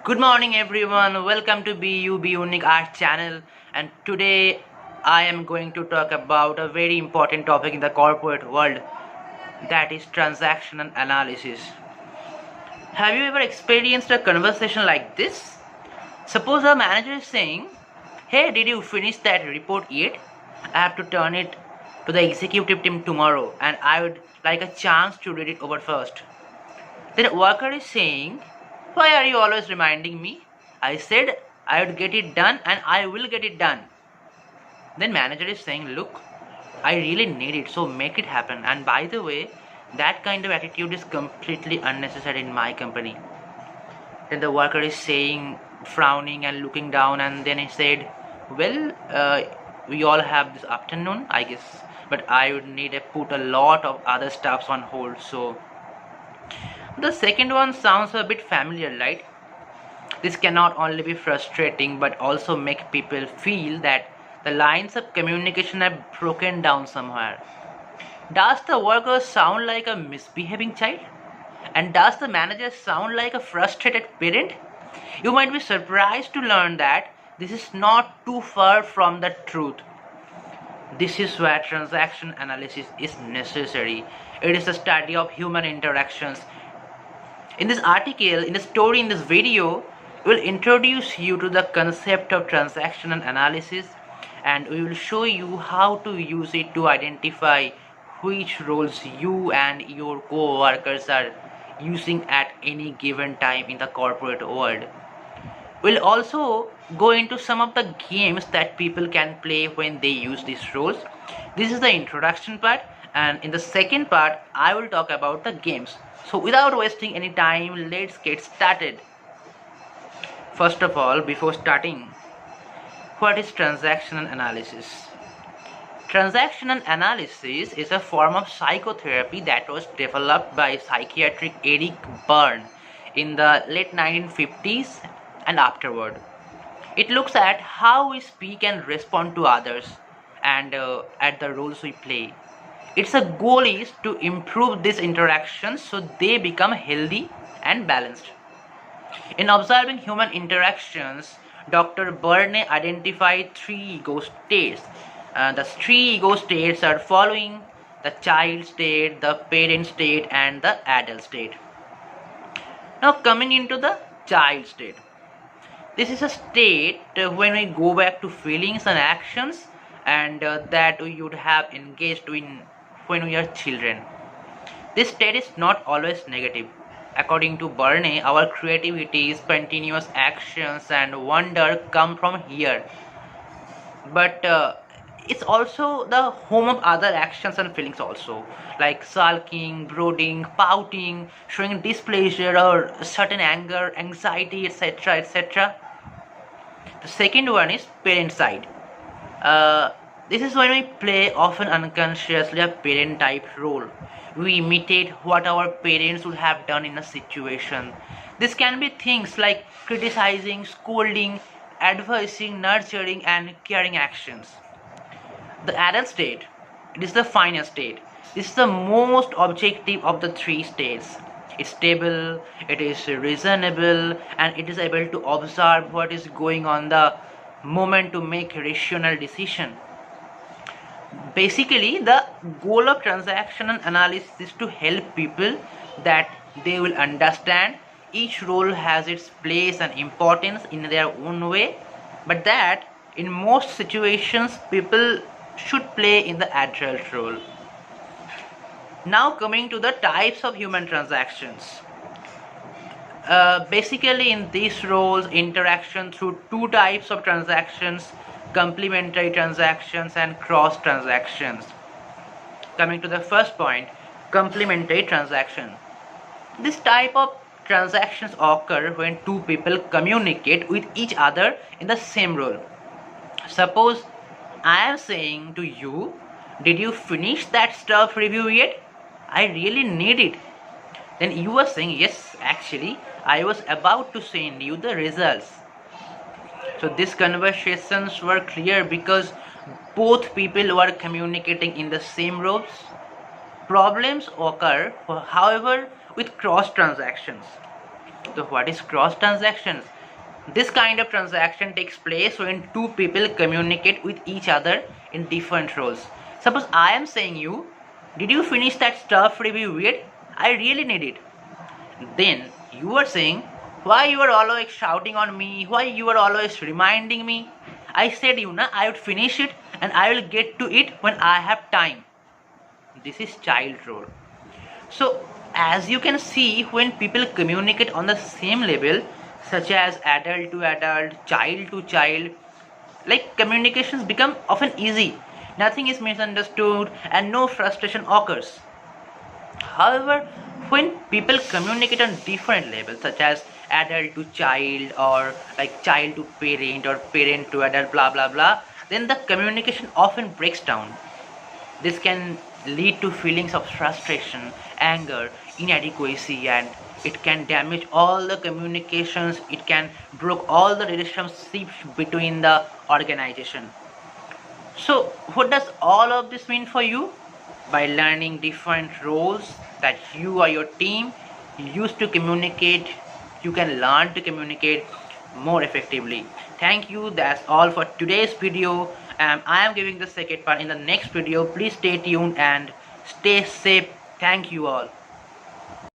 Good morning everyone, welcome to BU Unique Art channel, and today I am going to talk about a very important topic in the corporate world, that is transactional analysis. Have you ever experienced a conversation like this? Suppose a manager is saying, "Hey, did you finish that report yet? I have to turn it to the executive team tomorrow and I would like a chance to read it over first." Then a worker is saying, "Why are you always reminding me? I said I would get it done and I will get it done." Then manager is saying, "Look, I really need it, so make it happen. And by the way, that kind of attitude is completely unnecessary in my company." Then the worker is saying, frowning and looking down, and then he said, "Well, we all have this afternoon, I guess, but I would need to put a lot of other stuffs on hold, so..." The second one sounds a bit familiar, right? This cannot only be frustrating but also make people feel that the lines of communication are broken down somewhere. Does the worker sound like a misbehaving child? And does the manager sound like a frustrated parent? You might be surprised to learn that this is not too far from the truth. This is where transaction analysis is necessary. It is a study of human interactions. In this article, in the story, in this video, we will introduce you to the concept of transactional analysis, and we will show you how to use it to identify which roles you and your co-workers are using at any given time in the corporate world. We'll also go into some of the games that people can play when they use these roles. This is the introduction part, and in the second part I will talk about the games. So without wasting any time, let's get started. First of all, before starting, what is transactional analysis? Transactional analysis is a form of psychotherapy that was developed by psychiatrist Eric Berne in the late 1950s and afterward. It looks at how we speak and respond to others, and at the roles we play. Its a goal is to improve these interactions so they become healthy and balanced. In observing human interactions, Dr. Berne identified three ego states. The three ego states are following: the child state, the parent state, and the adult state. Now, coming into the child state. This is a state when we go back to feelings and actions and that we would have engaged in when we are children. This state is not always negative. According to Berne, our creativity, spontaneous actions, and wonder come from here. But it's also the home of other actions and feelings also, like sulking, brooding, pouting, showing displeasure or certain anger, anxiety, etc., etc. The second one is parent side. Uh, this is when we play, often unconsciously, a parent type role. We imitate what our parents would have done in a situation. This can be things like criticizing, scolding, advising, nurturing, and caring actions. The adult state, it is the final state. This is the most objective of the three states. It's stable, it is reasonable, and it is able to observe what is going on the moment to make rational decision. Basically, the goal of transactional analysis is to help people that they will understand each role has its place and importance in their own way, but that in most situations people should play in the adult role. Now coming to the types of human transactions. Basically in these roles, interaction through two types of transactions: complementary transactions and cross transactions. Coming to the first point, complementary transaction. This type of transactions occur when two people communicate with each other in the same role. Suppose I am saying to you, "Did you finish that stuff review yet? I really need it." Then you are saying, "Yes, actually, I was about to send you the results." So these conversations were clear because both people were communicating in the same roles. Problems occur, however, with cross transactions. So what is cross transactions? This kind of transaction takes place when two people communicate with each other in different roles. Suppose I am saying you, did you finish that stuff review yet? I really need it. Then you are saying, why you are always shouting on me? Why you are always reminding me? I said you na I would finish it and I will get to it when I have time. This is child role. So as you can see, when people communicate on the same level, such as adult to adult, child to child, like communications become often easy. Nothing is misunderstood and no frustration occurs. However, when people communicate on different levels, such as adult to child, or like child to parent, or parent to adult, blah blah blah, then the communication often breaks down. This can lead to feelings of frustration, anger, inadequacy, and it can damage all the communications. It can break all the relationships between the organization. So, what does all of this mean for you? By learning different roles that you or your team use to communicate, you can learn to communicate more effectively. Thank you. That's all for today's video. I am giving the second part in the next video. Please stay tuned and stay safe. Thank you all.